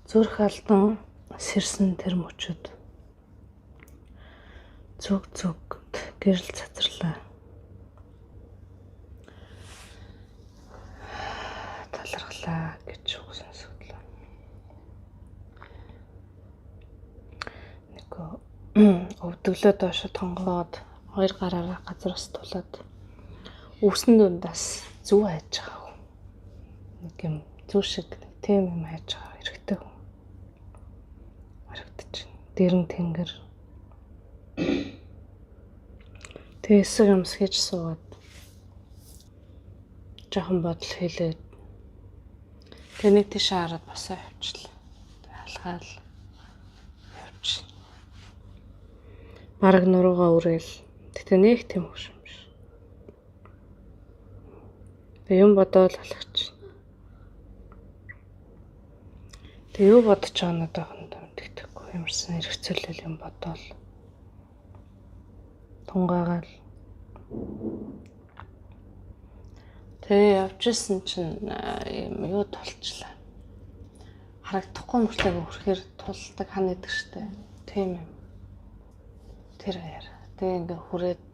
Зүрх алдан сэрсэн тэр мөчөд зүг гэрэл цацрлаа. Талархлаа гэж сонсогдлоо. Өвдөглөө доошо тонгоод хоёр гараараа газараас тулаад өвсөн дундаас зүв хайж байгаа. Нэг юм зүв шиг тийм юм хайж байгаа хэрэгтэй хүн. Харагдаж байна. Дэрэн тэнгэр. Тэгээ эсэг юмс хийж суугаад жоохон бодол хэлээд тэгээ нэг тийш хараад босоо явчихлаа. Алгаал явчих. Бараг нуруугаа үрээл. Тэгтээ нэг тийм хөш юм биш. Тэгээ юм бодоол алгач. Тэгээ юу бодож байгаа надад мэддэхгүй юмсан эргцүүлэл юм бодоол. Тунгаагаал. Тэгээ явжсэн чинь юм юу толчлаа. Харагдахгүй мөртлөө хүрхээр тулдаг хан идэг штэ. Тийм юм. Тэр аяар. Тэгээ ингээ хүрээд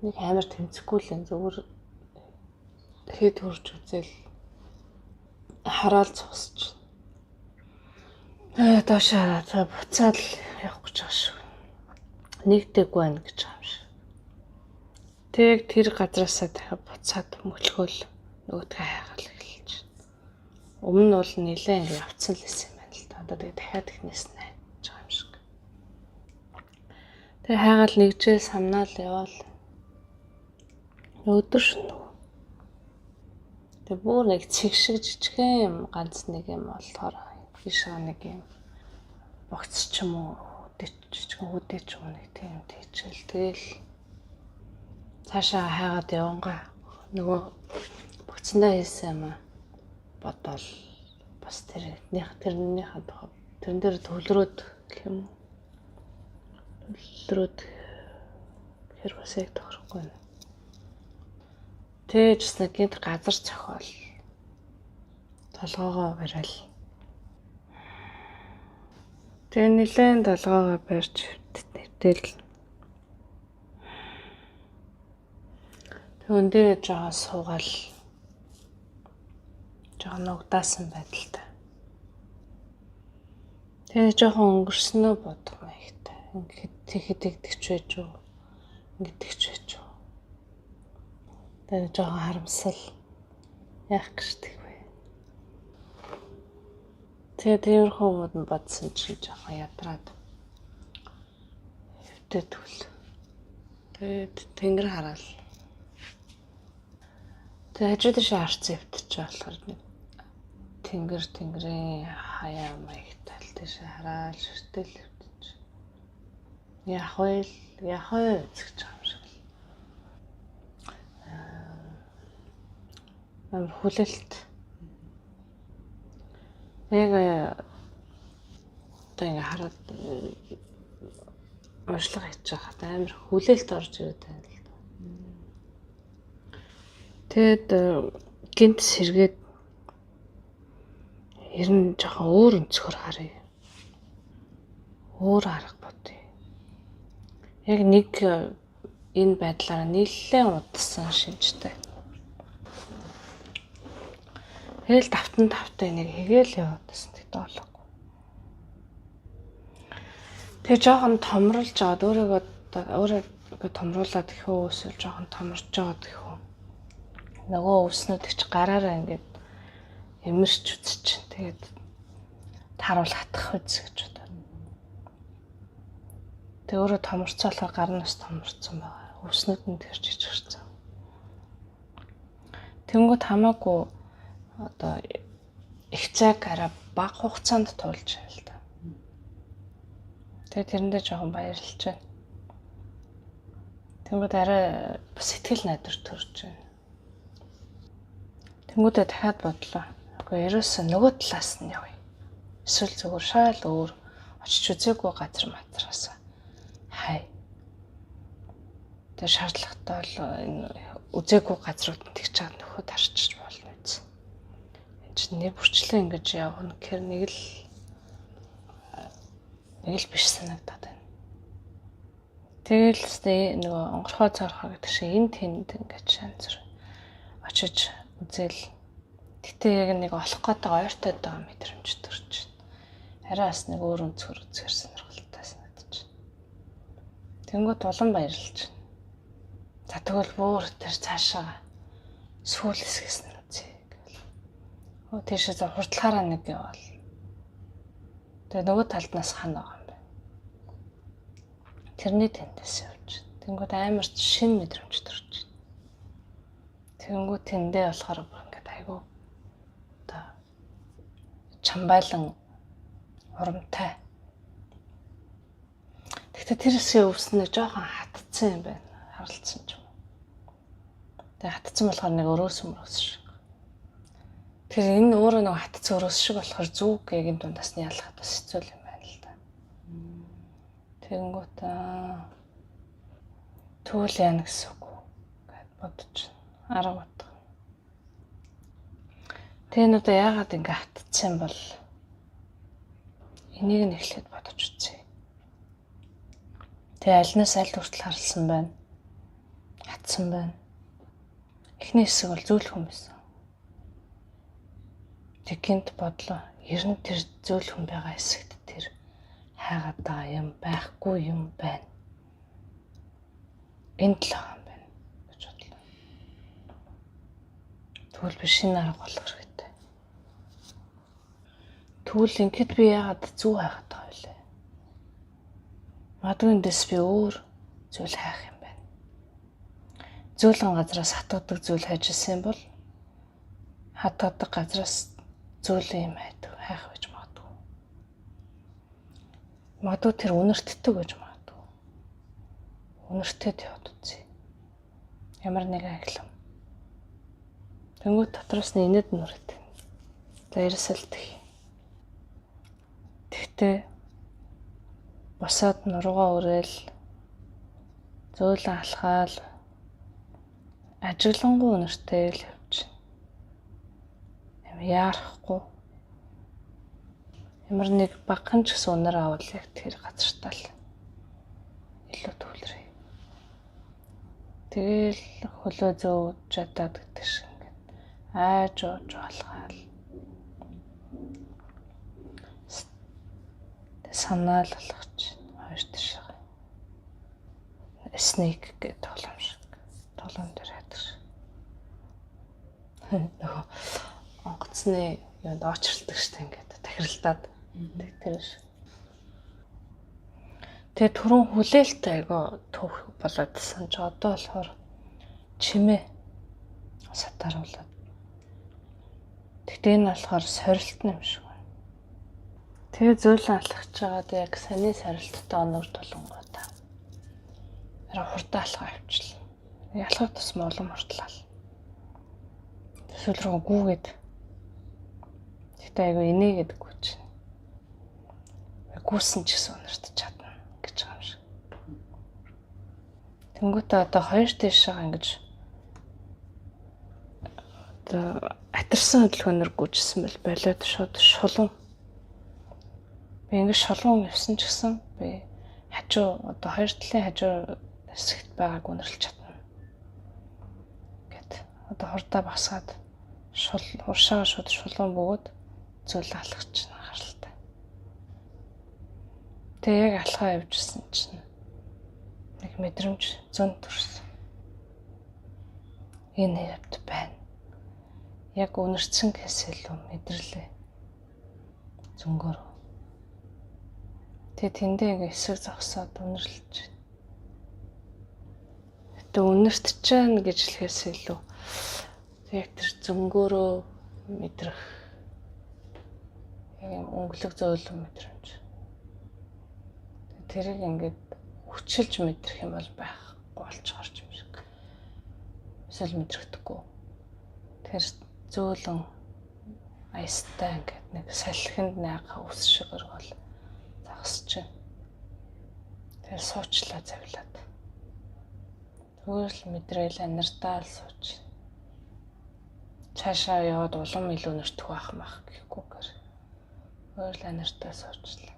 нэг амар тэмцэхгүй л зүгээр хэд хурж үзэл хараал цусч. Доош хараад буцаад явах гэж байгаа шүү. Нэгдэггүй байна гэж байгаа юм шиг. Тэг тэр газараасаа дахиад буцаад мөлхөөл нөгөөдгөө хайгаал эхэлж. Өмнө нь бол нилээн ингээ явцсан л байсан юм байна л да. Одоо тэг дахиад ихнээс нь хайж байгаа юм шиг. Тэг хайгаал нэгжээл самнаал яваал. Өдөр шөнө. Тэг бүр нэг цэг шиг жижигхэн юм ганц нэг юм болохоор ийшээ нэг юм богц ч юм уу жижигхэн үдээ ч юм нэг тийм тийчэл тэгэл цаашаа хайгаад явангаа нөгөө богцондоо хийсэн юм бодоол бас тэрнийхээ тухай тэрэн дээр төвлөрөөд гэх юм уу төвлөрөөд хэр бас яг тохирохгүй байна. Тэгж нэг гинт газар цохол толгоогоо барайл. Тэгээ нилээн толгоогоо барьж нэвтэл. Өндөө жаа суугаал. Жаа нугдаасан байдалтай. Тэгээ жоохон өнгөрснөө бодох маягтай. Ингээд тэгдэгч байж юу? Ингэдэгч байж юу? Тэгээ жоохон харамсал яах гэжтэй вэ? Тэгээ тиймэрхүү юмуд нь бодсон чинь жоохон ядраад хөвтөд төл. Тэгээд тэнгэр хараал. Тэгээ хажууд нь харцсан хөвтөж болохоор нэг тэнгэрийн хаяа маягтай л тийш хараал ширтэл хөвтөж. Яах вэ гэж байгаа юм шиг. Амар хүлээлт. Яг одоо ингээ хараад урьдлага хийж байхад амар хүлээлт орж ирээд байна л да. Тэгэд гинт сэргээд ер нь жоохон өөр өнцгөр харъя. Өөр харах бодъё. Яг нэг энэ байдлаараа нэлээд удсан шинжтэй. Тэгэл тавтай нэг хийгээл яваад байсан тэгт олоогүй. Тэгээ жоохон томруулж аваад өөрийгөө томруулаад их өөсөл жоохон томорж аваад их үү. Нөгөө өвснүүд их ч гараараа ингээд эмэрч үзчих. Тэгээд тааруул хатах үз гэж бодоод. Тэгээ өөрөө томорцоо болохоор гарнаас томорцсон байгаа. Өвснүүд нь тэрч ичгэрсэн. Тэнгүүд хамаагүй одоо их цаг арай бага хугацаанд туулж байна л да. Тэгээ тэрэндээ жоохон баярлж байна. Тэнгүүд арай сэтгэл найдвар төрж байна. Тэнгүүдээ дахиад бодлоо. Үгүй ерөөсөө нөгөө талаас нь явъя. Эсвэл зүгээр шаал өөр очиж үзээгүй газар матраас хай. Тэгээ шаардлагатай бол энэ үзээгүй газрууд тэгж чад нөхөд харчиж болно биз. Энд нэг бүрчлээ ингэж явна гэхээр нэг л биш санагдаад байна. Тэгэл нөгөө онгорхоо цаархаа гэдэг шиг энэ тэнд ингэж янз бүр очиж үзэл. Гэтэ яг нэг олох гэдэг ойртой байгаа мэдрэмж төрж байна. Арай бас нэг өөр өнцгөр үзэхэр сонирхолтой санагдаж байна. Тэнгүүд улам баярлж байна. За тэгвэл бүр тэр цаашаа сүүл хэсгээс нь үзье гэл. Тийшээ за хурдлахаараа нэг явал. Тэгээ нөгөө талднаас хана байгаа юм байна. Тэрний тэндээс явж. Тэнгүүд амар шин мэдрэмж төрж байна. Тэнгүүд тэндээ болохоор ингээд айгу одоо чамбайлан урамтай. Тэгтээ тэр хэсгийн өвс нэг жоохон хатцсан юм байна. Харалцсан ч юм. Тэгээ хатцсан болохоор нэг өрөөс өмрөөс шиг. Тэр энэ өөрөө нэг хатцсан өрөөс шиг болохоор зүг гэгийн дундаас нь ялахад бас хэцүү юм байна л да. Тэнгүүт түүл яана гэсэн үг гэд бодож арга бод. Тэгээ нь одоо яагаад ингэ хатцсан бол энийг нь эхлээд бодож үзье. Тэгээ альнаас аль хүртэл харалсан байна. Хатсан байна. Эхний хэсэг бол зөөл хүн байсан. Тэгинт бодлоо. Ер нь тэр зөөл хүн байгаа хэсэгт тэр хайгаад байгаа юм байхгүй юм байна. Энд л байгаа юм байна гэж бодлоо. Тэгвэл би шинэ арга болох хэрэгтэй. Тэгвэл ингээд би яагаад зүү хайгаад байгаа вэ? Магадгүй эндээс би өөр зүйл хайх юм байна. Зөөлөн газраас хатгадаг зүйл хайж ирсэн бол хатгадаг газраас зөөлөн юм хайх гэж магадгүй. Магадгүй тэр үнэртдэг гэж магадгүй. Үнэртэд яваад үзье. Ямар нэгэн ахлам. Тэнгүүд дотроос нь инэд нүрээд. За ерөөсөлт. Тэгтээ босоод нуруугаа өрөөл зөөлөн алхаал ажиглангуй үнэртэй л явж байна. Юм яарахгүй. Ямар нэг багхан ч гэсэн үнэр авал яг тэр газартаа л илүү төвлөрье. Тэгэл хөлөө зөө чадаад гэдэг шиг ингээд айж ууж алхаал. Санаал болгоч хоёр тийш. Снейк гэдэг тоглоом шиг. Тоглоом дээр яадаг шиг. Нөгөө онгоцны юунд очролдог штэ ингээд тахиралдаад тэр шиг. Тэгээ түрүүн хүлээлттэй айгаа түүх болоод санаж одоо болохоор чимээ сатааруулаад. Тэгтээ энэ болохоор сорилтны юм шиг. Тэгээ зөөлөн алхаж байгаад яг саний сорилттой оноор тулангуудаа. Арай хурдан алхаа авчлаа. Ялхах тусмаа улам хурдлаа. Эсвэл рүү гүүгээд. Тэгтээ айгүй инээгээдэггүй чинь. Гүүсэн ч гэсэн өнөртөж чадна гэж байгаа юм шиг. Тэнгүүтээ одоо хоёр тийшээ ингэж одоо атарсан хөдөлгөөнөр гүйжсэн бол болоод шууд шулуун. Би ингэж шулуун явсан ч гэсэн би хажуу одоо хоёр талын хажуу хэсэгт байгааг үнэрлэж чадна. Гэт одоо хурдаа басаад уршаа шууд шулуун бөгөөд зөөл алхаж байна харалтай. Тэгээ яг алхаа явжсэн чинь нэг мэдрэмж зөн төрсөн. Энэ явд байна. Яг үнэрсэн гэсэл үү мэдэрлээ. Зөнгөөр. Тэгээ тэндээ ингээ эсрэг зогсоод үнэрлэж байна. Гэтэ үнэртэж чана гэж хэлэхээс илүү яг тэр зөнгөөрөө мэдрэх яг юм өнгөлөг зөөлөн мэдрэмж. Тэрийг ингээд хүчилж мэдрэх юм бол байхгүй болж гарч юм шиг. Эсвэл мэдрэхдэггүй. Тэр зөөлөн аястай ингээд нэг салхинд найгаа ус шиг өргөл загасч байна. Тэр суучлаа завлаад. Тэгвэл мэдрээл анирдаал сууч. цаашаа яваад улам илүү нэртэх байх мах гэхгүйгээр өөрлөө нэртээ суурчлаа.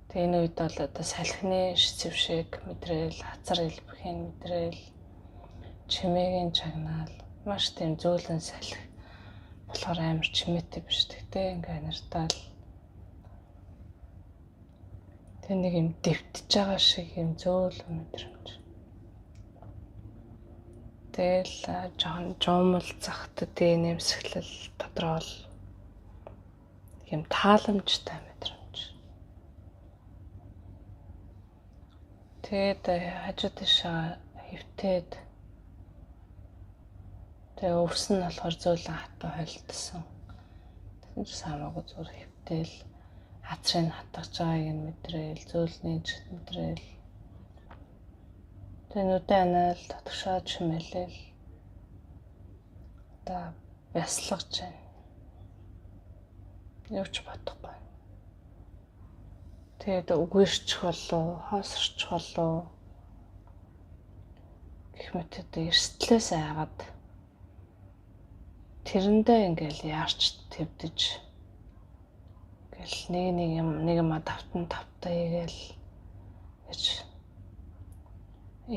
Тэгээ энэ үед бол одоо салхины зэвшиг мэдрээл, хазар илбэхийн мэдрээл, чимээгийн чагнаал маш тийм зөөлөн салхи болохоор амар чимээтэй биш тэгтээ ингээ нартаал. Тэг нэг юм дэвтэж байгаа шиг юм зөөлөн мэдрэмж. Тэгэл жоохон жуумал захтад нэмсэглэл тодорхойл юм тааламжтай мэдрэмж. Тэгээд хажуу тийшээ хөвтөөд тэгээ өвс нь болохоор зөөлөн хатан холдсон. Тэгсэн чинь самаагүй зүгээр хөвтөөл хацрыг хатгаж байгааг нь мэдрээл, зөөлний мэдрээл. Тэгээ нүдэн анаал татгшаад чимээлэл. Одоо бясалгаж байна. Явж бодохгүй. Тэгээд үгээрчих болов, хоосорчих болов гэх мэт эрсдлээс айгаад тэрэндээ ингээл яарч твдэж ингээл нэг юм давтан тавтаа игээл гэж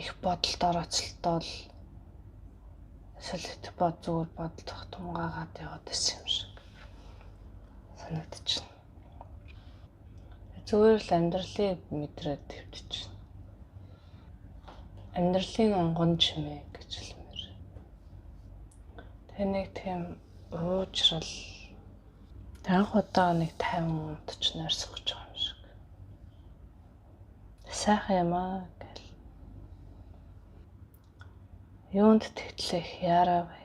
их бодолд орооцолтол эсвэл бод зүгээр бодох тунгаагаад яваад байсан юм шиг санагдчихна. Зүгээр л амьдралыг мэдрээд твдэж. Амьдралын онгон чимээ гэж хэлмээр. Тэгээ нэг тийм уужрал анх удаа нэг тайван унтж нойрсох гэж байгаа юм шиг. Сайхан юм аа гэл. Юунд тэгтлэх яараа вэ?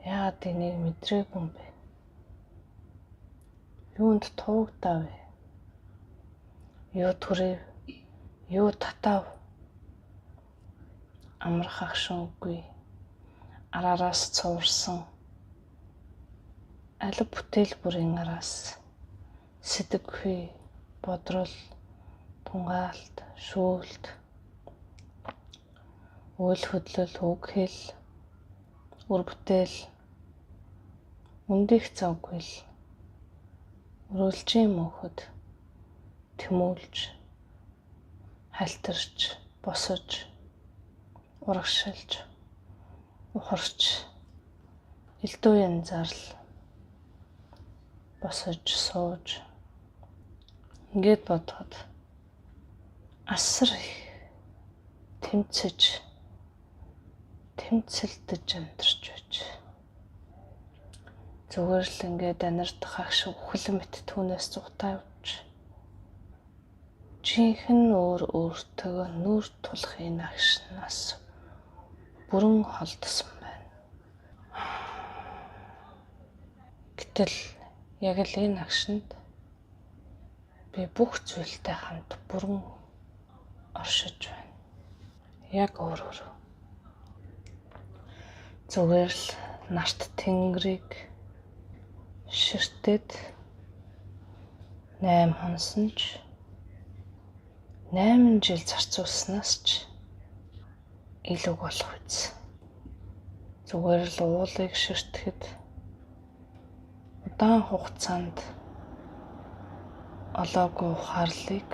Яагаад энийг мэдрээгүй юм бэ? Юунд туугдаа вэ? Юу түрэв? Юу татав? Амрах агшингүй. Араараас цуурсан. Алив бүтээл бүрийн араас сэтгэхүй, бодрол, тунгаалт, шүүлт, үйл хөдлөл, үг хэл, үр бүтээл, үндих завгүй л өрөөлжийн мөнхөд тэмүүлж, халтарч, босож, урагшилж, ухарч, элдв янзаар л босож, сууж ингээд бодоход асар их тэмцэлдэж амьдарч байж. Зүгээр л ингээд анирдах агш үхэл мэт түүнээс зугатаа явж. Жинхэнэ өөртөө нүур тулахын агшнаас бүрэн холдсон байна. Гэтэл яг л энэ агшинд би бүх зүйлтэй хамт бүрэн оршиж байна. Яг өөрөөр. Зүгээр л нарт тэнгэрийг ширтээд 8 хонсонч 8 жил зарцуулснаас ч илүү болох үз. Зүгээр л уулыг ширтгэхэд удаан хугацаанд олоогүй ухаарлыг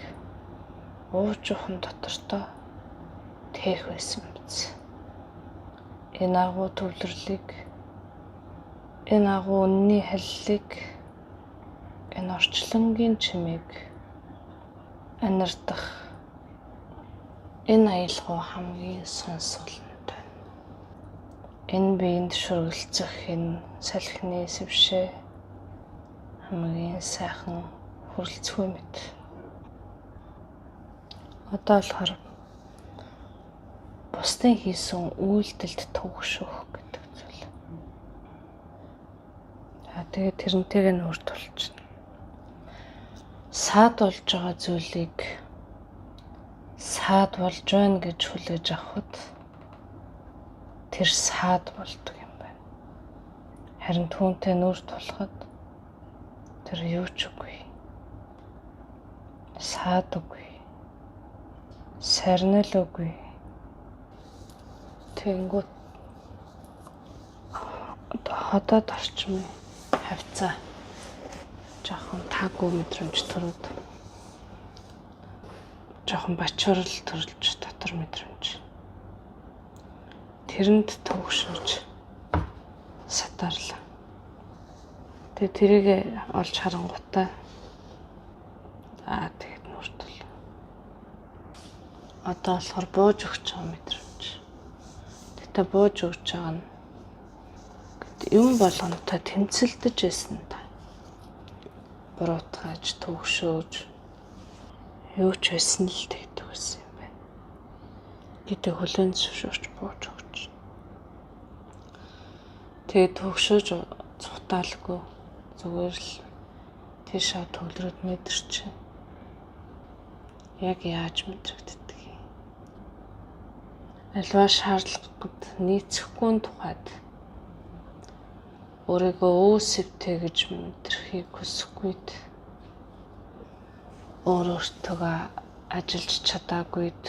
уужуухан дотортой тээх байсан биз. Энэ агуу төвлөрлийг, энэ агуу үнний халлыг, энэ орчлонгийн чимээг анирдах энэ аялгау хамгийн сонсголонтой. Энэ биеинд шүргэлцэх энэ салхины сэвшээ хамгийн сайхан хүрэлцгүй мэт. Одоо болохоор бусдын хийсэн үйлдэлд төгшөх гэдэг зүйл. Тэгээд тэрнтэйг нь үрд болчихно. Саад болж байгаа зүйлийг саад болж байна гэж хүлээж авахд тэр саад болдог юм байна. Харин түүнтэй нүур тулахад тэр юу ч үгүй. Саад үгүй. Сарнил үгүй. Тэнгүүт ходоод орчмын хавцаа жоохон таагүй мэдрэмж төрөд жоохон бачуурал төрөлж дотор мэдрэмж тэрэнд төвшөж сатарлаа. Тэгээ тэрийг олж харангуйтай тэгээд нүртэл одоо болохоор бууж өгч байгаа мэдрэмж. Тэгтээ бууж өгч байгаа нь юм болгонтой тэмцэлдэж байсан та. Буруутгаж төвшөөж юу ч байсан л тэгдэг байсан юм байна. Гэдэг хүлээн зөвшөөрч бууж өгч. Тэгээд төвшөөж цутаалгүй зүгээр л тийшээ төвлөрөд мэдэрч яг яаж мэдрэгддэг юм. Альва шаардлагад нийцэхгүй тухайд өөрийгөө өөсөвтэй гэж мэдрэхийг хүсэхгүйд өөртөө ажиллаж чадаагүйд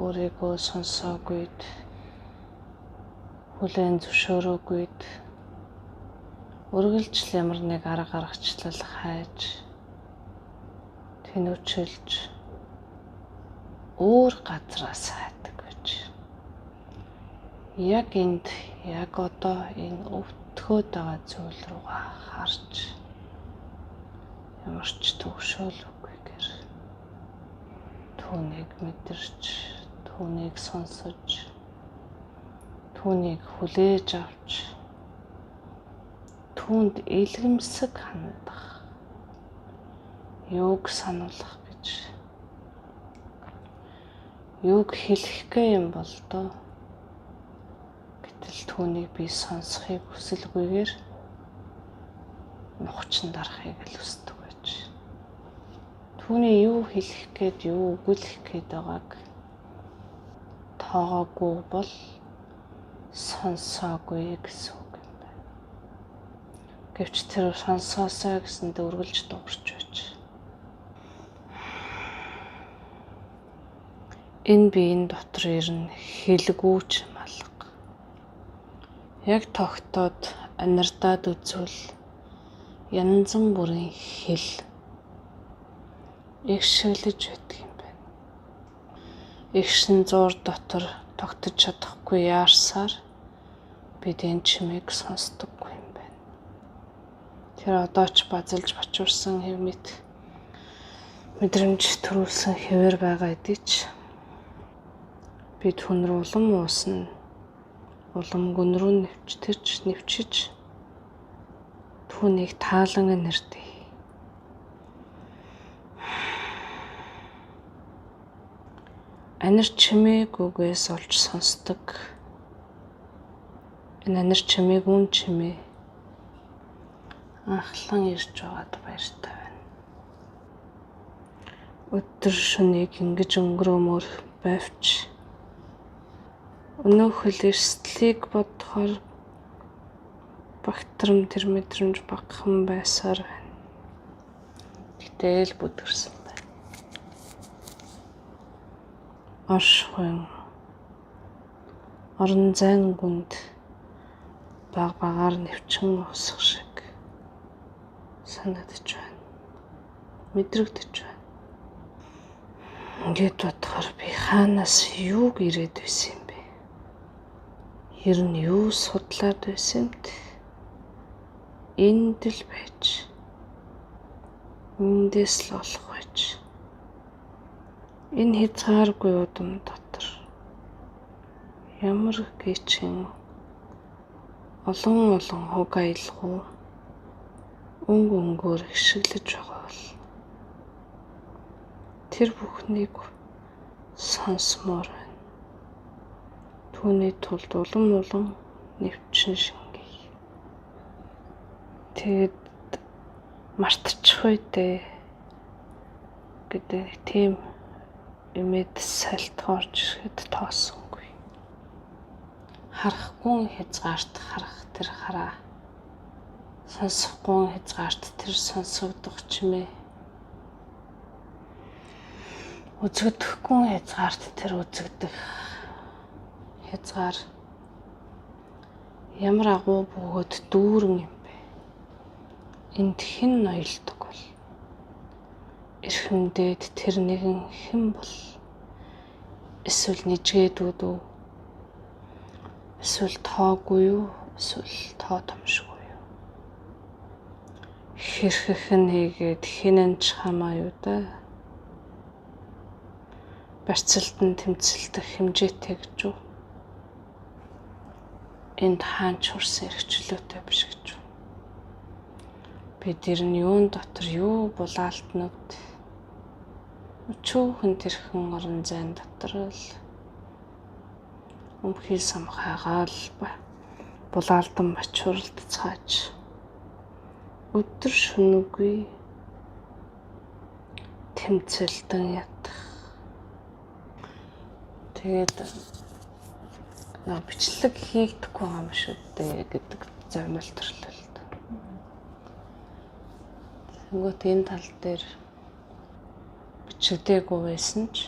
өөрийгөө сонсоогүйд хүлээн зөвшөөрөөгүйд үргэлжил ямар нэг арга гаргачлал хайж тэнүүчилж өөр газраас хайдаг гэж. Яг энд яг одоо энэ өвтгөөд байгаа зүйл рүүгээ харж ямар ч төвшөөлөхгүйгээр түүнийг мэдэрч, түүнийг сонсож, түүнийг хүлээж авч, түүнд илгэмсэг хандах, юуг сануулах гэж, юуг хэлэх гээ юм бол доо. Гэтэл түүнийг би сонсохыг хүсэлгүйгээр нухчин дарахыг л хүсдэг байж. Түүний юу хэлэх гээд, юу өгүүлэх гээд байгааг тоогоогүй бол сонсоогүй гэсэн үг юм байна. Гэвч тэр сонсоосоо гэсэндээ үргэлж дуурч байж. Энэ биеийн дотор ирнэ хэлгүүч малга. Яг тогтоод анирдаад үзвэл янз бүрийн хэл эгшиглэж байдаг юм байна. Эгшин зуур дотор тогтож чадахгүй яарсаар бид энэ чимээг сонсдоггүй юм байна. Тэр одоо ч базалж бачуурсан мэдрэмж төрүүлсэн хэвээр байгаа эдий ч би түн рүү улам уусна. Улам гүн рүү нэвчиж түүнийг таалан нэрдээ. Анир чимээгүйгээс олж сонсдог. Энэ анир чимээгүүн чимээ анхлан ирж байгаад баяртай байна. Өдөр шөнийг ингэж өнгөрөөмөр байвч өнөөхөл эрсдлийг бодохоор багтрам тэр мэдрэмж багахан байсаар байна. Гэтэл бүдгэрсэн байна. Оршихуйн орон зайн гүнд багаар нэвчин усах шиг санагдаж байна. Мэдрэгдэж байна. Ингээд бодохоор би хаанаас юуг ирээд байсан юм бэ? Ер нь юу судлаад байсан юм бэ? Энд л байж. Эндээс л олох байж. Энэ хязгааргүй удам дотор ямар гэчин олон хуг аялгау өнгөөр хшиглэж байгаа бол тэр бүхнийг сонсмоор байна. Түүний тулд улам нэвчин шингээе. Тэгэд мартчих үедээ гэдэг тийм эмэд салтгоорч ирэхэд тоосонгүй. Харахгүй хязгаарт харах тэр хараа. Сонсохгүй хязгаарт тэр сонсогдох чимээ. Үзэгдэхгүй хязгаарт тэр үзэгдэх хязгаар. Ямар агуу бөгөөд дүүрэн юм бэ? Энд хэн ноёлдог бол? Эрхэмдээд тэр нэгэн хэн бол? Эсвэл нижгээдүүд үү? Эсвэл тоогүй юу? Эсвэл тоо томшгүй юу? Хэрхэн хийгээд хинэнч хамаа юу да? Барьцалтан тэмцэлдэх хэмжээтэй гэж үү? Энд хаанч хурсан эрхчлөөтэй биш гэж үү? Бид ирнэ юун дотор юу булаалтнууд? Өчүүхэн тэрхэн орон зайн дотор л өмхий самхаагаал булаалдан бачууралд цааж өдөр шөнөгүй тэмцэлдэн ядах. Тэгээд бичлэг хийгдэхгүй юм шүү дээ гэдэг зовнил төрлөлт. Тэнгүүт энэ тал дээр бичигдээгүй байсан ч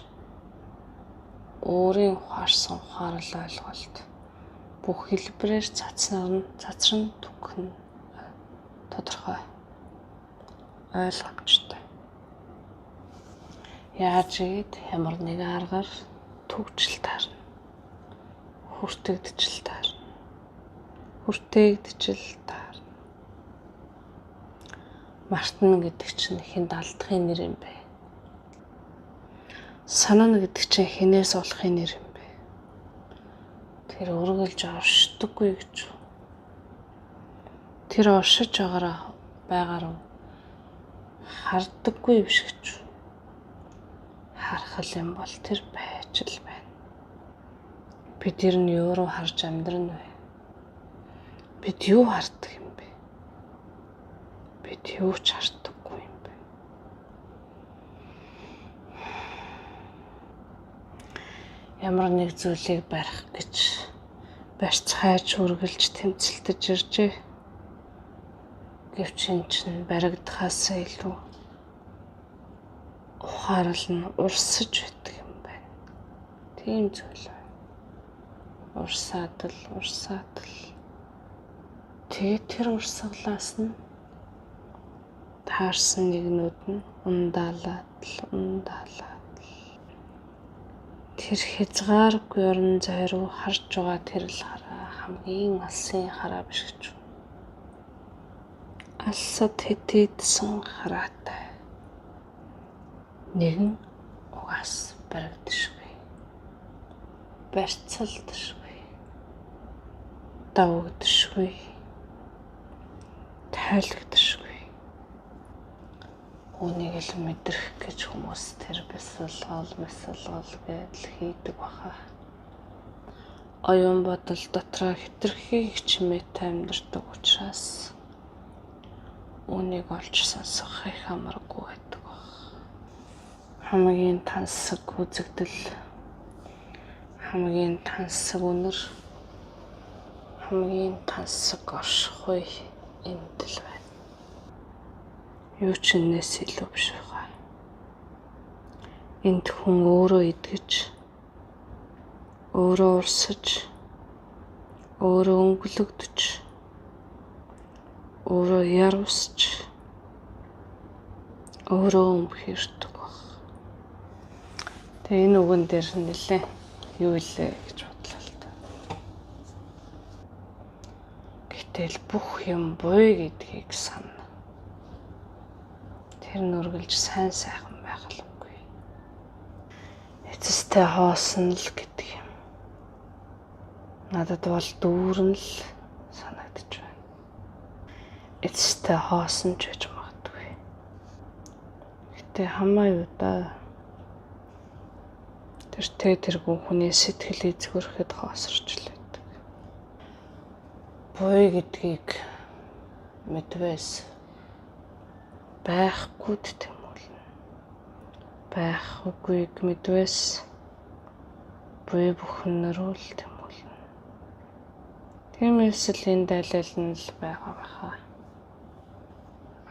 өөрийн ухаарсан ухаарал ойлголт бүх хэлбэрээр цацран түгхэн тодорхой ойлгомжтой. Яаж ийд ямар нэгэн аргаар төгжил таарна. Хүртээгдэж таарна. Мартна гэдэг чинь хэнд алдахын нэр юм бэ? Санана гэдэг чинь хинээс олохын нэр юм бэ? Тэр өргөлж оршдоггүй гэж. Тэр оршиж байгаагаар харддаггүй биш гэж. Харах юм бол тэр байж л байна. Бид ер нь юу руу харж амьдрна вэ? Бид юу харддаг юм бэ? Бид юу ч харддаггүй юм бэ? Ямар нэг зүйлийг барих гэж барьц хайж үргэлж тэмцэлдэж иржээ. Гэвч энэ чинь баригдахаас илүү ухаарал нь урсаж байдаг юм байна. Тийм зүйл байна. Урсаад л. Тэгээд тэр урсгалаас нь таарсан нэгнүүд нь ундаалаад тэр хязгааргүй орон зай руу харж байгаа тэр л хараа хамгийн алсын хараа биш гэж. Алсад хэтээдсэн хараатай. Нэгэн угаас баригдашгүй. Барьцалдашгүй. Давагдашгүй. Тайлгдашгүй. Үнийг л мэдрэх гэж хүмүүс тэр бясалгал гэдэл хийдэг баха. Оюун бодол дотроо хэтэрхий хичмээтэй амьдардаг учраас үнийг олж сонсох их амаргүй байдаг баг. Хамгийн тансаг үзэгдэл, хамгийн тансаг үнэр, хамгийн тансаг оршихуй энд л байна. Юу ч энэс илүү биш байгаа. Энд хүн өөрөө идгэж, өөрөө урсаж, өөрөө өнгөлөгдөж, өөрөө ярусч, өөрөө өмхөрдөг баг. Тэгээ энэ үгэн дээр нэлээ юу илээ гэж бодлоо л та. Гэтэл бүх юм буй гэдгийг сана. Тэр нүргэлж сайн сайхан байх юмгүй. Эцэстээ хоосон л гэдэг юм. Надад бол дүүрэн л санагдаж байна. Эцэстээ хоосон ч гэж магадгүй. Гэтэ хамаа юу да. тэргүй хүний сэтгэл эзгөрөхөд хоосорч л байдаг. Буй гэдгийг мэдвэс байхгүйд тэмүүлнэ. Байхгүйг мэдвэс буй бүхнэрөө л тэмүүлнэ. Тиймээс л энд аль нь л байгаа баха.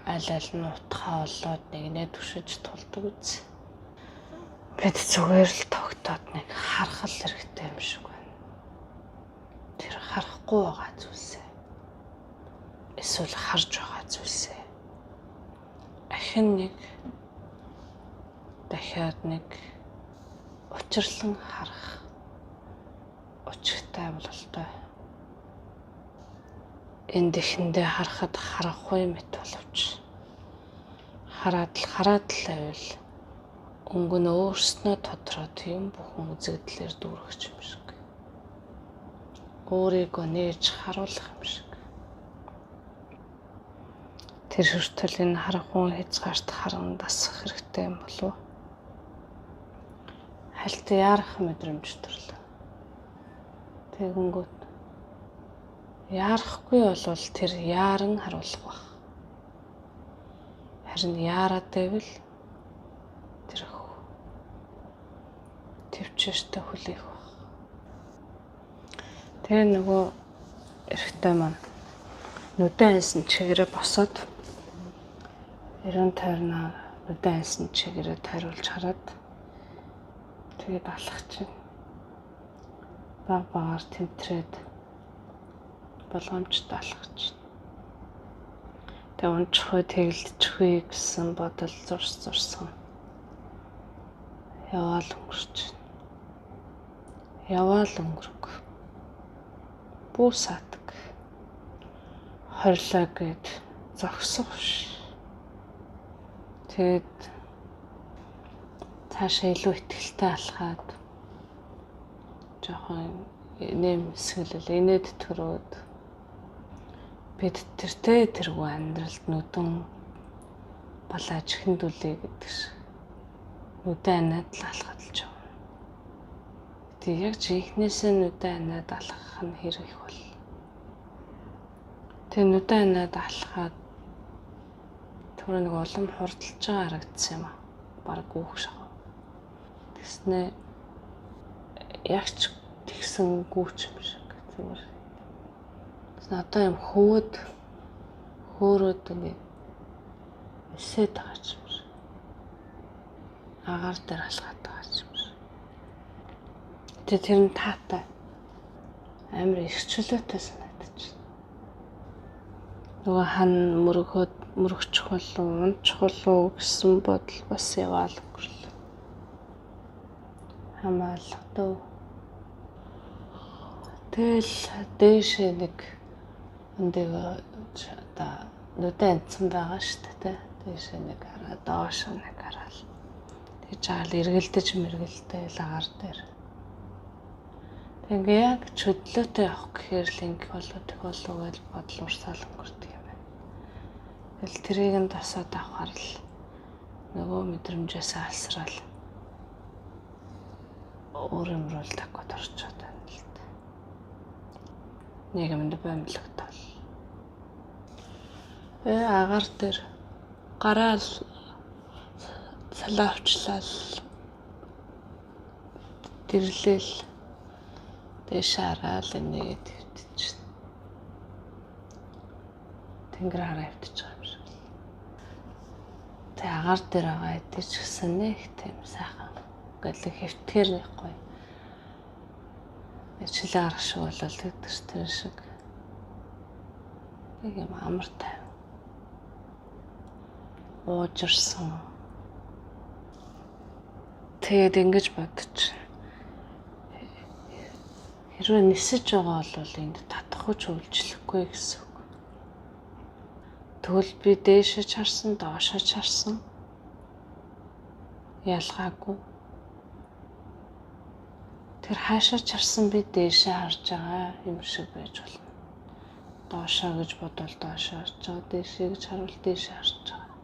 Аль нь утгаа олоод нэгнээ түшиж тулдаг үз. Бид зүгээр л тогтоод нэг харах л хэрэгтэй юм шиг байна. Тэр харахгүй байгаа зүйлс эсвэл харж байгаа зүйлсээ ахин нэг дахиад нэг учирлан харах учиртай бололтой. Энд ихэндээ харахад харахгүй мэт боловч хараад л байвал өнгө нь өөрснөө тодорхой тийм бүхэн үзэгдлээр дүүргэж юм шиг. Өөрийгөө нээж харуулах юм шиг. Тэр хүртэл энэ харахгүй хязгаарт харан дасах хэрэгтэй юм болов уу? Хальт яарах мэдрэмж төрлөө. Тэгэнгүүт яарахгүй болвол тэр яаран харуулах баг. Харин яарад байвал тэр төвчөштэй хүлээх баг. Тэгээ нөгөө эрэгтэй маань нүдэн хэлсэн чигээрээ босоод 90 тойрноо нүдэн хэлсэн чигээрээ тойруулж хараад тэгээд алах чинь баг багаар тэмтрээд болгоомжтой алах чинь. Тэгээ унчихгүй тэгэлдэчихгүй гэсэн бодол зурсан. Яваал өнгөрөг. Бүү саадаг. Хорилоо гэд зогсох ш. Тэгээд цаашаа илүү ихтэй алхаад жоохон нэмсгэлэл инээд төрөөд бид тэргүй амьдралд нүдэн балааж хиндүлээ гэдэг шиг нүдэн анаад л алхаад л жав. Тэг яг жинхнээсээ нүдэн анаад алхах нь хэрэг их бол. Тэг нүдэн анаад алхаад тэр нэг улам хурдлж байгаа харагдсан юм аа. Бараг гүүх шахав. Тэснэ ягч тэгсэн гүүч юм шиг зүгээр. Одоо юм хөөрөөд ингэ эсээд байгаа юм шиг. Агаар дээр алхаад байгаа юм шиг. Тэр нь таатай. Амар ихчлөөтэй санагдаж байна. Нөгөө хан мөрөгчих болов, унчих болов гэсэн бодол бас яваал өнгөрлөө. Хамаалагдав. Тэгэл дээшээ нэг өндөг одоо нүдэн анцсан байгаа шүү дээ. Дээшээ нэг хараа, доош нэг хараал. Тэгж жаал эргэлдэж мэргэлдээл агаар дээр. Тэг яг чөдлөөтэй явах гэхээр л ингэ болов гэж бодол урсаал өнгөрдөг юм байна. Тэгэл тэрийг нь тасаад авахар л нөгөө мэдрэмжээс алсраал өөр юмруу таггаад орчод байна л дээ. Нийгэмд баймлагтал. Агаар дээр гараал салаавчлал дэрлэл дэш хараал нэгэд хэвтэж. Тэнгэр хараа хэвтэж байгаа юм шиг. Тэ агаар дээр байгаа эдэж гисэн нэг тийм сайхан гэл хэвтгэр нэг гоё. Ичилээ гарах шиг болол тэгдэж тэр шиг. Нэг юм амар тайв. Уужирсан. Тэгээд ингэж бодож. Хэрвээ нисэж байгаа бол энд татахгүй ч үйлчлэхгүй гэсэн үг. Тэгвэл би дээшээ чарсан, доошоо чарсан. Ялгаагүй. Тэр хаашаа чарсан би дээшээ харж байгаа юм шиг байж болно. Доошоо гэж бодвол доошоо харж байгаа, дээшээ гэж харуул дээшээ харж байгаа.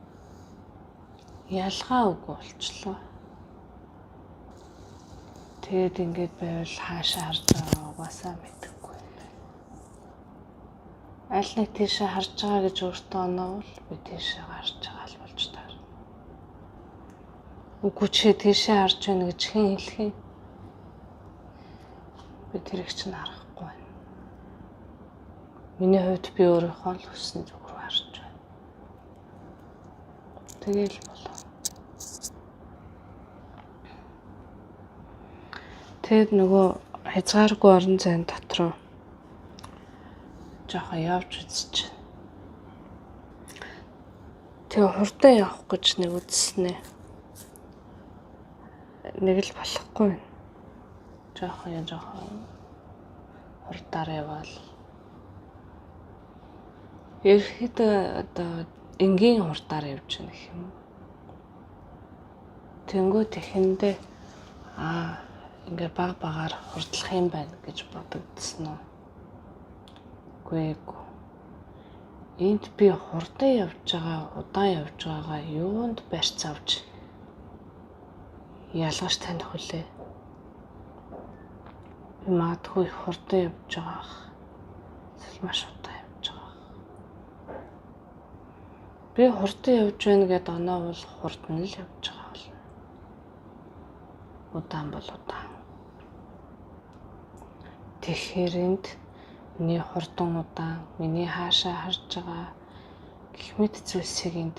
Ялгаа үгүй болчлоо. Тэгэд ингэж байвал хаашаа харж байгаа угаасаа мэдэхгүй байна. Аль нэг тийшээ харж байгаа гэж өөртөө оноовол би тийшээ харж байгаа л болж таарна. Үгүй чи тийшээ харж байна гэж хэн хэлэх юм? Би тэрийг чинь харахгүй байна. Миний хувьд би өөрийнхөө л хүссэн зүг рүү харж байна. Тэгээл болов. Тэгэд нөгөө хязгааргүй орон зайн дотроо жоохон явж үзэж байна. Тэгээ хурдан явах гэж нэг үзснэ. Нэг л болохгүй. Жохон хурдаар явбал. Ерхэд одоо энгийн хурдаар явж байгаа юм. Тэнгүүд ихэндээ ингээ багаар хурдлах юм байна гэж бодогдсон уу? Үгүй. Энд би хурдан явж байгаа, удаан явж байгаагаа юунд барьц авч ялгаж таних үлээ. Би магадгүй хурдан явж байгаа. Эсвэл маш удаан явж байгаа. Би хурдан явж байна гэдээ оноо бол хурдан л явж байгаа болно. Удаан бол удаан. Тэгэхээр энд миний хурдан удаан, миний хаашаа харж байгаа гэх мэт зүйлсийг энд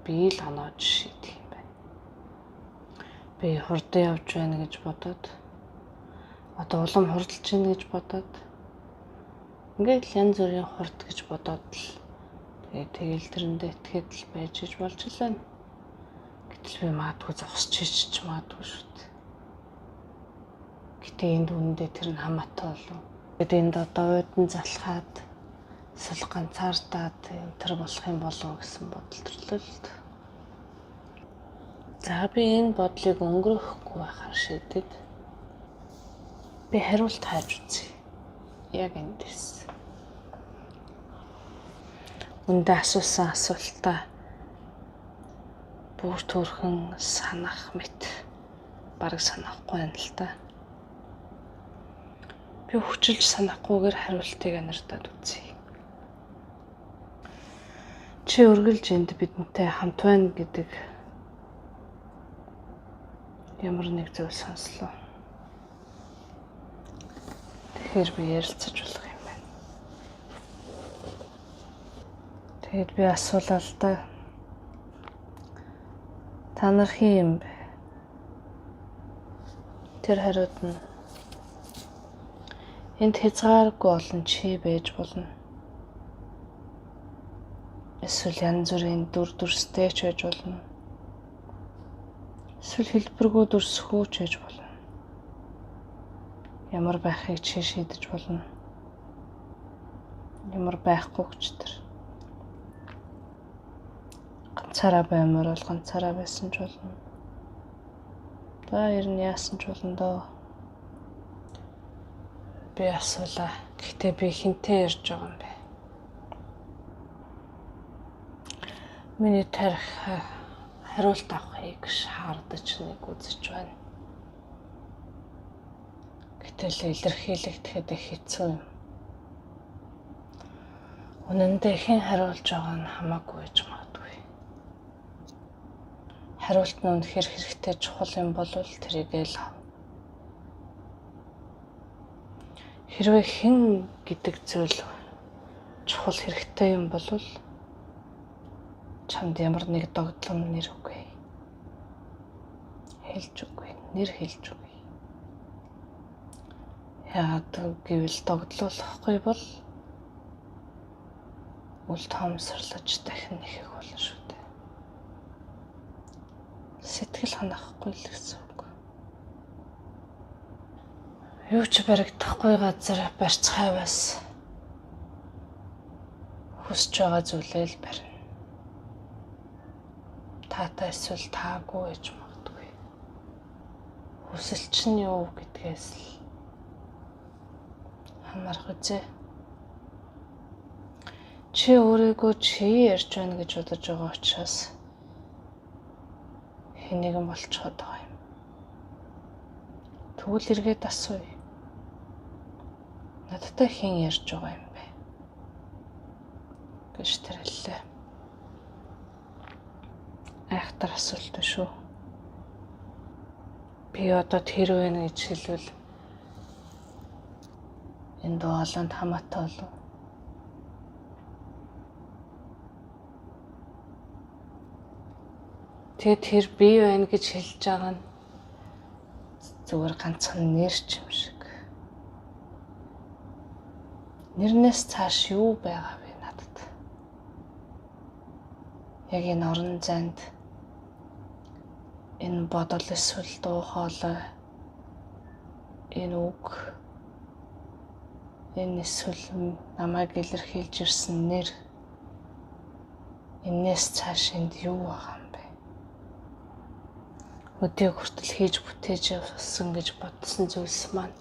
би л оноож шийдэх юм байна. Би хурдан явж байна гэж бодоод одоо улам хурдалж байна гэж бодоод ингээд л янз бүрийн хурд гэж бодоод л тэгэл тэрэндээ итгэхэд л байж иж болж лээ. Гэтэл би магадгүй зогсож ичж магадгүй шүү дээ. Гэтэ энд үнэндээ тэр нь хамаатай болов. Тэгэд энд одоо уйдан залхаад эсвэл ганцаардаад тэр болох юм болов гэсэн бодол төрлөө л дээ. За би энэ бодлыг өнгөрөөхгүй байхаар шийдэд би хариулт хайж үзье. Яг эндээс. Үндэ асуусан асуултаа бүр төрхөн санах мэт бараг санахгүй юм л та. Би хүчилж санахгүйгээр хариултыг анирдаад үзье. Чи үргэлж энд бидэнтэй хамт байна гэдэг ямар нэг зүйл сонслоо. Тэгэхээр би ярилцаж болох юм байна. Тэгэд би асуулаа л да. Та нар хин юм бэ? Тэр хариуд нь энд хязгааргүй олон чи байж болно. Эсвэл янз бүрийн дүрстэй ч байж болно. Эсвэл хэлбэргүй дүрсгүй ч байж болно. Ямар байхыг чи шийдэж болно. Ямар байхгүй ч тэр. Ганцаараа баймаар бол ганцаараа байсан ч болно. Ер нь яасан ч болно доо. Би асуулаа. Гэхдээ би хинтээ ярьж байгаа юм бэ? Миний тарих хариулт авахыг шаардаж нэг үзэж байна. Гэтэл илэрхийлэгдэхэд их хэцүү юм. Үнэндээ хэн хариулж байгаа нь хамаагүй гэж магадгүй. Хариулт нь үнэхээр хэрэгтэй чухал юм бол тэрийг л ав. Хэрвээ хэн гэдэг зүйл чухал хэрэгтэй юм бол чамд ямар нэг догдлом нэр үгүй. Хэлж үгүй, нэр хэлж үгүй. Яагаад гэвэл догдлуулахгүй бол үл тоомсорлож дахин нэхэх болно шүү дээ. Сэтгэл ханахгүй л гэсэн үг. Юу ч баригдахгүй газар барьцхай бас хүсэж байгаа зүйлээ л барина. Таатай эсвэл таагүй гэж магадгүй. Хүсэл чинь юу гэдгээс л хамаарах үзье. Чи өөрийгөө чи ярьж байна гэж бодож байгаа учраас хэнийгэн болчиход байгаа юм. Тэгвэл эргээд асууя. Надтай хэн ярьж байгаа юм бэ? Гэж тэрэллээ. Айхтар асуулт шүү. Би одоо тэр вэ гэж хэлвэл энэ доолонд хамаатай болов. Тэгээд тэр би байна гэж хэлж байгаа нь зүгээр ганцхан нэр юм шиг. Нэрнээс цааш юу байгаа вэ надад? яг энэ орон зайд энэ бодол эсвэл дуу хоолой энэ үг энэ эсвэл намайг илэрхийлж ирсэн нэр энээс цааш энд юу байгаа юм бэ? Өдөө хүртэл хийж бүтээж явсан гэж бодсон зүйлс маань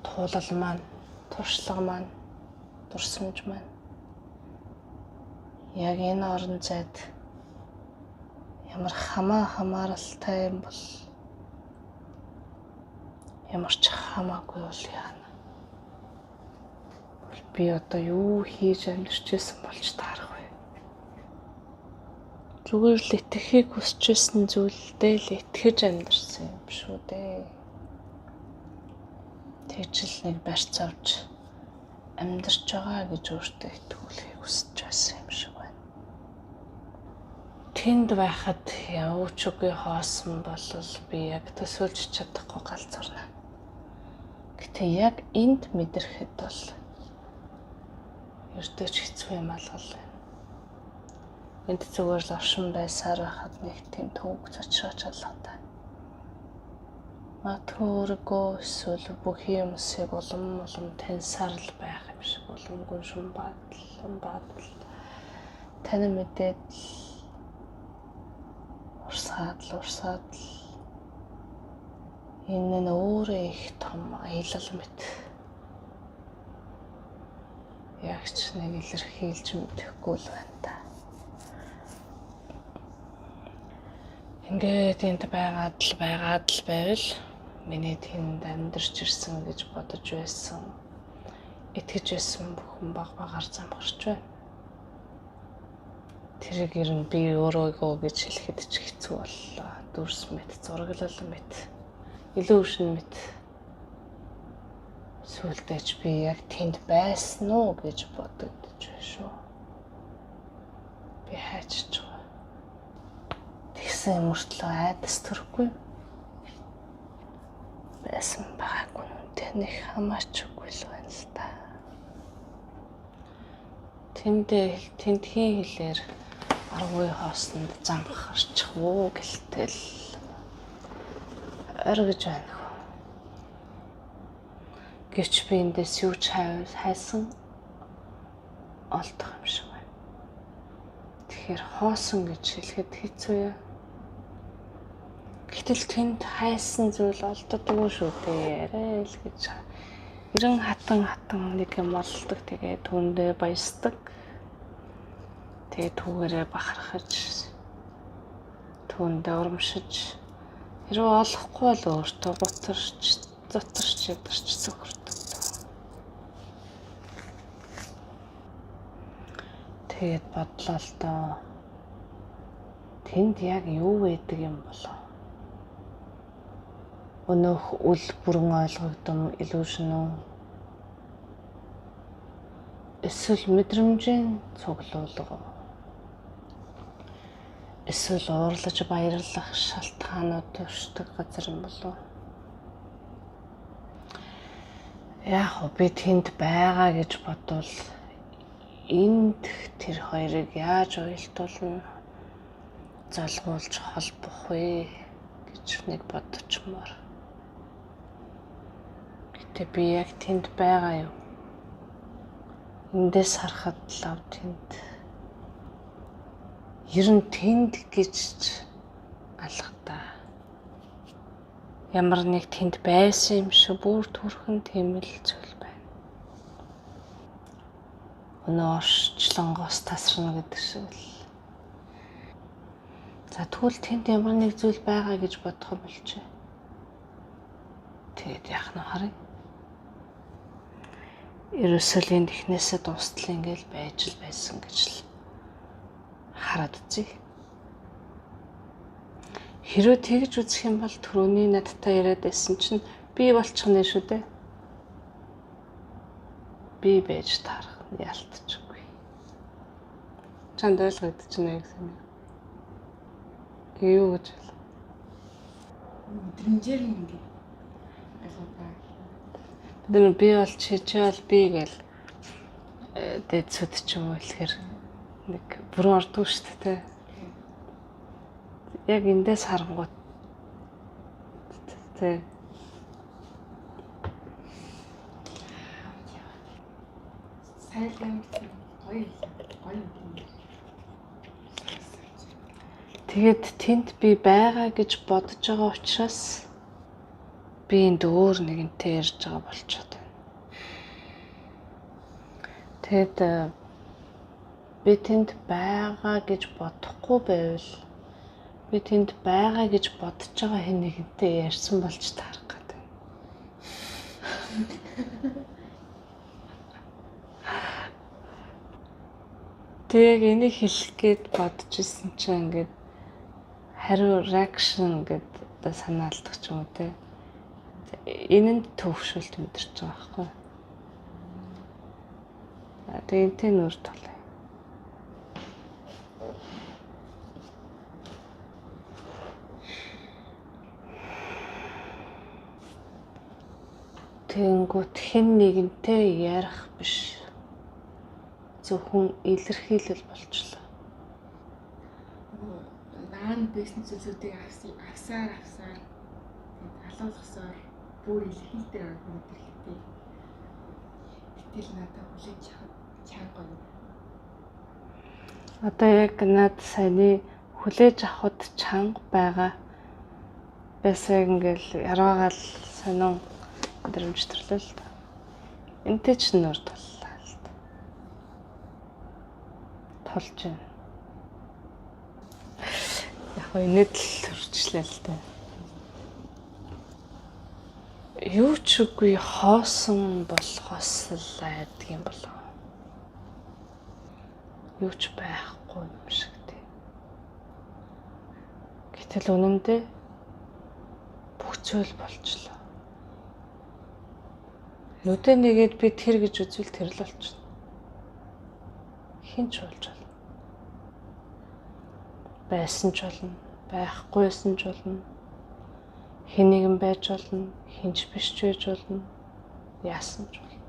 туулал маань, туршлага маань, дурсамж маань яг энэ орон зайд ямар хамааралтай юм бол ямар ч хамаагүй бол яана. Би одоо юу хийж амьдарч байсан болж таарах вэ? Зүгээр л итгэхийг хүсэж байсан зүйлдээ л итгэж амьдарсан юм шүү дээ. Тэгжл нэг барьц авч амьдарч байгаа гэж өөртөө итгүүлэхийг хүсэж байсан юм шиг байна. Тэнд байхад явж үгүй хоосон бол би яг төсөөлж чадахгүй галзуурна. Гэтэ яг энд мэдрэхэд бол ердөө ч хэцүү юм алгал байна. Энд зүгээр л оршин байсаар байхад нэг тийм төвөг цочрооч алгатай. Матгүй өөрийгөө эсвэл бүхий юмсыг улам таньсаар л байх юм шиг уламгүй шум бадал тань мэдээд урсаад л энэ нь өөрөө их том аялал мэт. Яг ч нэг илэрхийлж мэдэхгүй л байна та. Ингээд энд байгаад л байвал миний тэнд амьдарч ирсэн гэж бодож байсан, итгэж байсан бүхэн багаар замгарч байна. Тэрийг ер нь би өөрийгөө гэж хэлэхэд ч хэцүү боллоо. Дүрс мэт, зураглал мэт, илүү өвшин мэт. Сүүлдээч би яг тэнд байсан уу гэж бодогдож байна шүү. Би хайчиж байгаа. Тэгсэн мөртлөө айдас төрөхгүй. Байсан байгаагүй нүнтэй нэг хамаачгүй л байна л та. Тэндхийн хэлээр аргуй хоосонд зам харчих уу гэлтэл оргиж байна. Гэвч би эндээс юу ч хайсан олдох юм шиг байна. Тэгэхээр хоосон гэж хэлэхэд хэцүү яа. Гэтэл тэнд хайсан зүйл олддоггүй шүү дээ. Арай л гэж. Ирэн хатан нэг юм олдог. Тэгээ түүндээ баясдаг. Тэгээ түүгээрээ бахархаж түүндээ урамшиж хэрвээ олохгүй бол өөртөө зутарч ядарч цөхөрдөг. Тэгээд бодлоо л доо. Тэнд яг юу байдаг юм болов? Өнөөх үл бүрэн ойлгогдсон illusion уу? Эсвэл мэдрэмжийн цуглуулга. Эсвэл уурлаж баярлах шалтгаанууд төршдөг газар юм болов? Яг би тэнд байгаа гэж бодвол энд тэр хоёрыг яаж уялдуулна, залгуулж холбох вэ гэж нэг бодчихмоор. Гэтэ би яг тэнд байгаа юу? Эндээс харахад лав тэнд. Ер нь тэнд гэж алгадаа. Ямар нэг тэнд байсан юм шиг бүр төрхөн тийм л зүйл байна. Өнөө орчлонгоос тасарна гэдэг шиг л. За тэгвэл тэнд ямар нэг зүйл байгаа гэж бодох юм болчих. Тэгээд яах нь харъя. Ерөөсөө л энд ихнээсээ дуустал ингээл байж л байсан гэж л хараад үзье. Хэрвээ тэгж үзэх юм бол түрүүний надтай яриад байсан чинь би болчих нэ шүү дээ. Би байж таарах ялтчихгүй. Чанд ойлгогдож байна гэсэн юм. Юу гэж вэ? Мэдрэмжээр ингэ ойлгоо. Бид би бол чи бол би гэл дэд сүд ч юм уу хэлэхэр нэг бүрэн ордгүй шүү дээ. Яг эндээс харангуут тий. Сайн гоё юм. Тэгээд тэнд би байгаа гэж бодож байгаа учраас би энд өөр нэгэнтэй ярьж байгаа болчиход байна. Тэгэд би тэнд байгаа гэж бодохгүй байвал би тэнд байгаа гэж бодож байгаа хэн нэгэнтэй ярьсан болж таарах гэдэг. Тэг энийг хэлэх гээд бодож исэн чинь ингээд хариу reaction гэдэг санаа алдах ч юм уу те. Энэнд төвшөлт мэдэрч байгаа байхгүй. Тэгээд энэ нүр толой. Тэнгүүт хэн нэгэнтэй ярих биш. Зөвхөн илэрхийлэл болчихлоо. Наан бизнес зүйлүүдийг авсаар халуулгасаар бүр илэрхийлдэг мэдээлэлтэй. Гэтэл надад хүлээж чанга гоё. Одоо яг над саяны хүлээж авахд чанга байгаа. Бэсэг ингээл яраагаал сонин өдрөмжтөрлөө л та. Энтэй ч нөр толлаа л та. Толж байна. Яг энэд л хурцлаа л та. Юу ч үгүй хоосон болохоос л айдаг юм болов. Юу ч байхгүй юм шиг тий. Гэтэл үнэндээ бүх зүйл болчихлоо. Нүдэ нэгээд би тэр гэж үзвэл тэр л болчихно. Хин ч болж болно. Байсан ч болно, байхгүйсэн ч болно. Хэн нэгэн байж болно, хинч биш ч байж болно. Яасан ч болно.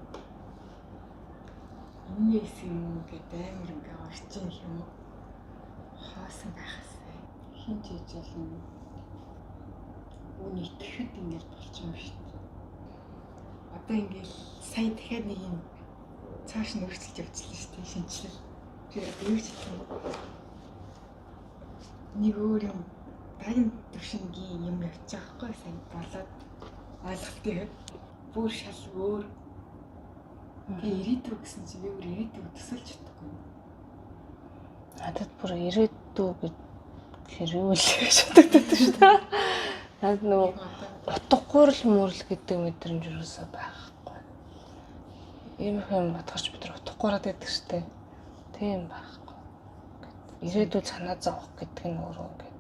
Энэ юм гэдэг амар ингээ орчин юм. Хоосон байхасаа хинч хийж болно. Үний итгэхэд ингэж болчихсон шүү дээ. Одоо ингээл сая дахиад нэг юм цааш нь өөрчлөж явчихлаа шүү дээ шинжлэл. Тэр одоо юу ч юм. Нэг өөр юм дараагийн төвшингийн юм явчих байхгүй сайн болоод ойлголтыг бүр шал өөр. Тэгээ ирээдүг гэсэн чинь би бүр ирээдүг төсөлж чадахгүй. Надад бүр ирээдүй гэхээр юу л гэж бодогдод шүү дээ. Наад нөгөө утгагүй л мөрл гэдэг мэдрэмж юусаа байхгүй. Ийм юм бодгоч бид нар утгагүйраад байдаг шүү дээ. Тийм байхгүй. Ирээдүй санаа зовох гэдэг нь өөрөө ингээд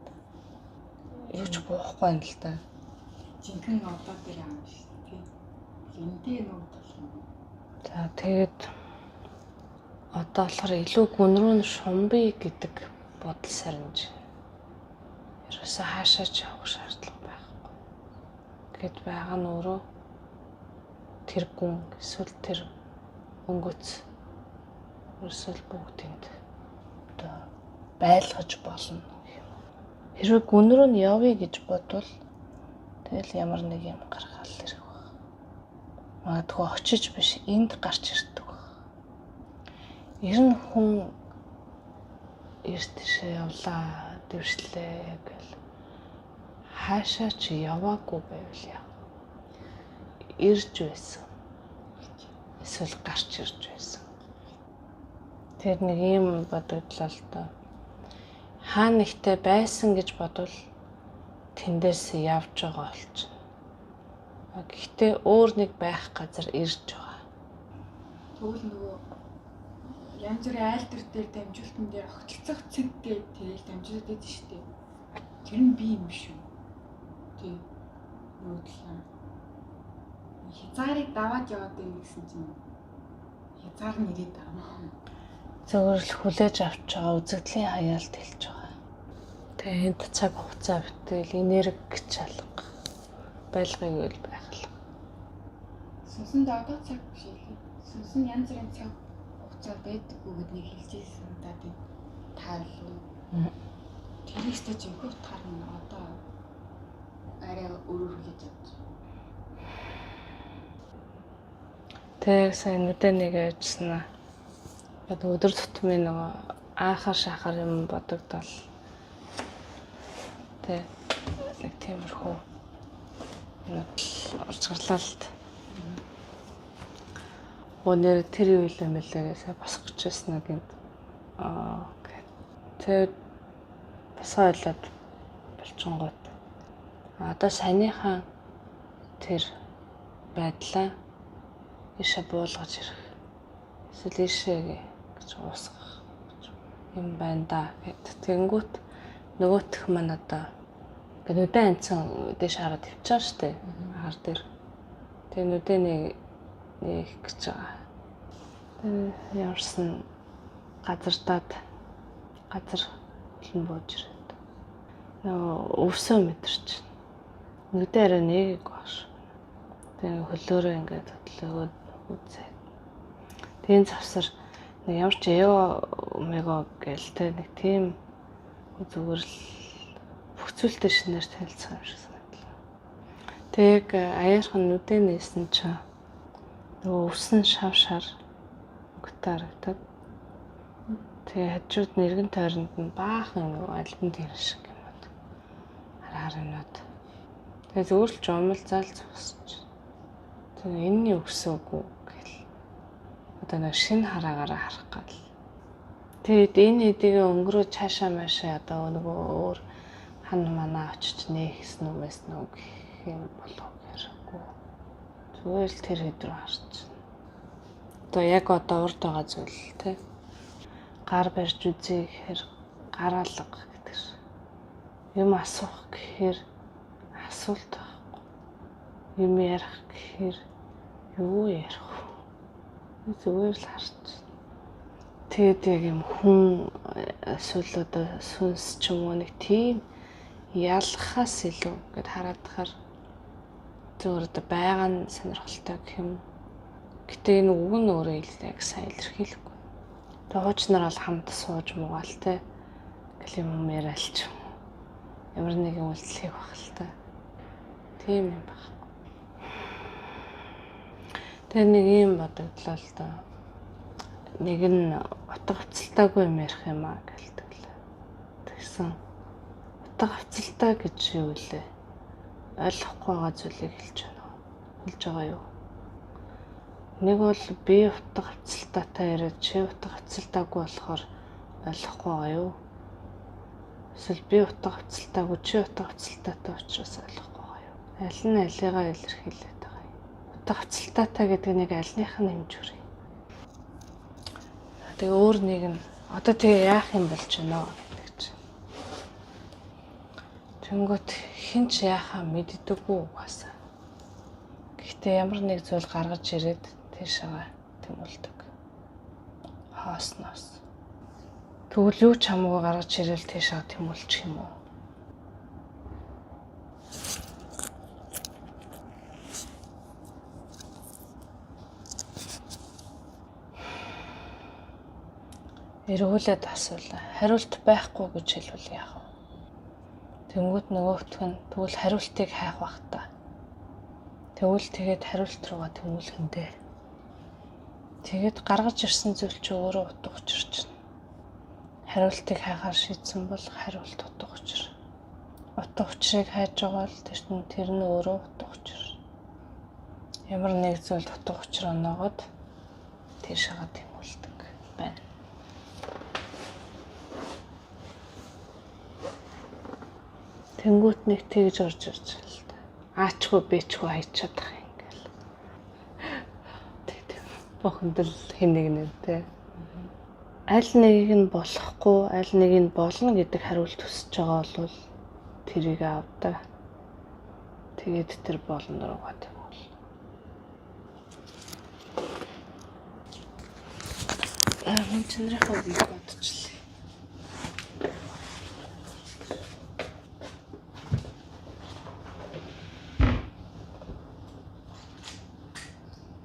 юу ч буухгүй юм л да. Жинхэнэ одоо дээр аав шүү дээ. Эндээ нэг толгой. За тэгээд одоо болохоор илүү гүн рүү нь шумбий гэдэг бодол сарнж. Ерөөсөө хаашаа ч явах шаардлага байхгүй. Гэт байгаа нь өөрөө тэр гүн эсвэл тэр өнгөц ерөөсөө бүгдэнд одоо байлгаж болно юм. Хэрвээ гүн рүү нь явъя гэж бодвол тэгэл ямар нэг юм гаргаал ирэх баг. Магадгүй очиж биш энд гарч ирдэг баг. Ер нь хүн эрт тийшээ явлаа, дэвшлээ гэл хаашаа ч яваагүй байвал яа. Ирж байсан. Эсвэл гарч ирж байсан. Тэр нэг юм бодогдлоо л доо. Хаа нэгтэй байсан гэж бодвол тэндээс явж байгаа болчихно. Гэхдээ өөр нэг байх газар ирж байгаа. Тэгвэл нөгөө янз бүрийн айлтар дээр дамжуултан дээр огтлцох цэг гэдэг тэгэл дамжуулаад байдаг шүү дээ. Тэр нь би юм шүү. Тий. Нүдлээ. Хязгаарыг даваад яваад байна гэсэн чинь хязгаар нь ирээд байгаа юм. Зөвхөн л хүлээж авч байгаа үзэгдлийн хаяалт хэлж байгаа. Тэгээ энд цаг хугацаа битэл энерги чалга байлгыг үл байх л. Сүнсэнд одоо цаг биш ээ. Сүнс нь янз бүрийн цаг хугацаа байдаггүй гэдгийг хэлжсэн да тийм таарлуу. Тэр ихтэй ч их утгаар нь одоо арай өөрөөр хэлж авч. Тэг сайн нүдэ нэг яжснаа. Тэгээд өдөр тутмын нөгөө аахар шахар юм бодогдол. Тэг нэг тиймэрхүү орж гарлаа л та. Өнөр тэр үйл юм лээгээсээ босох гэж байсан гэнт. Тэгээд босоо ойлоод болчингууд. Одоо саяныхан тэр байдлаа ишээ буулгаж ирэх. Эсвэл ишээ гэж уусгах юм байна да гэд. Тэнгүүт нөгөөх маань одоо ингээд нүдэн анцсан дэш хараад тавьчихсан шүү дээ. Хар дээр. Тэгээ нүдэн нэг гэж байгаа. Тэгээ ямарсан газар хөлн бууж ирээд. Нөгөө өвсөө мэдэрч. Нүдэн арай нэг гош. Тэгээ хөлөөрөө ингээд хөдлөөгөөд үзээ. Тийм завсар нэг ямар ч мего гээл те нэг тийм зүгээр л бүх зүйлтэй шинээр танилцсан юм шиг санагдлаа. Тэг аяархан нүдэн нээсэн чинь нөгөө өвсөн шавшаар гутаардаг. Тэгээ хажууд нэргэн тойронд нь баахан нөгөө альбан тэр шиг юм байна. Хараарнууд. Тэгээ зүгээр л жомлзаал зогсож. Тэгээ энэний өвсөөгүй гэл. Одоо нэг шинэ хараагаараа харах гал. Тэгээд энэ хэдийгээ өнгөрөө цаашаа маашаа одоо нөгөө өөр хан манаа очиж нээхсэн юмээс нүг юм болов хэрэггүй. Зүгээр л тэр хэд рүү харж. Одоо яг одоо урд байгаа зүйл тий. Гар барьж үзье гэхээр гараалга гэдэг. Юм асуух гэхээр асуулт байхгүй. Юм ярих гэхээр юу ярих вэ? Зүгээр л харж. Тэгээд яг юм хүн эсвэл одоо сүнс ч юм уу нэг тийм ялхахаас илүү гэд хараад тахаар зүгээр одоо байгаа нь сонирхолтой гэх юм. Гэтэ энэ үг нь өөрөө яг сайн илэрхийлэхгүй. Тэгээ хуучнаар бол хамт сууж муугаал те. Гэл юм яриалч. Ямар нэгэн үйлдэл хийх бах л та. Тийм юм баг. Тэгээ нэг юм бодогдлоо л доо. Нэг нь утга авцалтаагүй юм ярих юм аа гэлдэг л. Тэгсэн. Утга авцалтай гэж юу вэ? Ойлгохгүй байгаа зүйлийг хэлж байна уу? Хэлж байгаа юу? Нэг бол би утга авцалтаатай яриад чи утга авцалтаагүй болохоор ойлгохгүй байгаа юу? Эсвэл би утга авцалтаагүй чи утга авцалтаатай учраас ойлгохгүй байгаа юу? Аль нь алигаа илэрхийлээд байгаа юм. Утга авцалтаатай гэдэг нэг альных нь хэмж үрээ. Тэгээ өөр нэг нь одоо тэгээ яах юм болж байна гэдэг чинь. Тэнгүүт хин ч яахаа мэддэггүй угаасаа. Гэхдээ ямар нэг зүйл гаргаж ирээд тийшээ тэмүүлдэг. Хоосноос. Тэгвэл юу ч хамаагүй гаргаж ирээл тийшээ тэмүүлчих юм уу? Эргүүлээд асуулаа. Хариулт байхгүй гэж хэлвэл яах вэ? Тэнгүүт нөгөөх нь тэгвэл хариултыг хайх бах та. Тэгвэл тэгээд хариулт руугаа тэмүүлэхэндээ. Тэгээд гаргаж ирсэн зүйл чи өөрөө утга учирч байна. Хариултыг хайхаар шийдсэн бол хариулт утга учир. Утга учирыг хайж байгаа л тэр нь өөрөө утга учир. Ямар нэг зүйлд утга учир оноогод тийшээ тэмүүлдэг байна. Тэнгүүт нэг тэгж орж ирж байгаа л та. Аачгүй бэчгүй хайж чадах юм гээл. Тэг. Бохондол хэн нэг нэ тэ. Аль нэгийг нь болохгүй, аль нэг нь болно гэдэг хариулт хүсэж байгаа бол тэрийг авдаа. Тэгээд тэр болно руугаа тэгвэл. Мөн чанарынхаа үгийг бодчихлоо.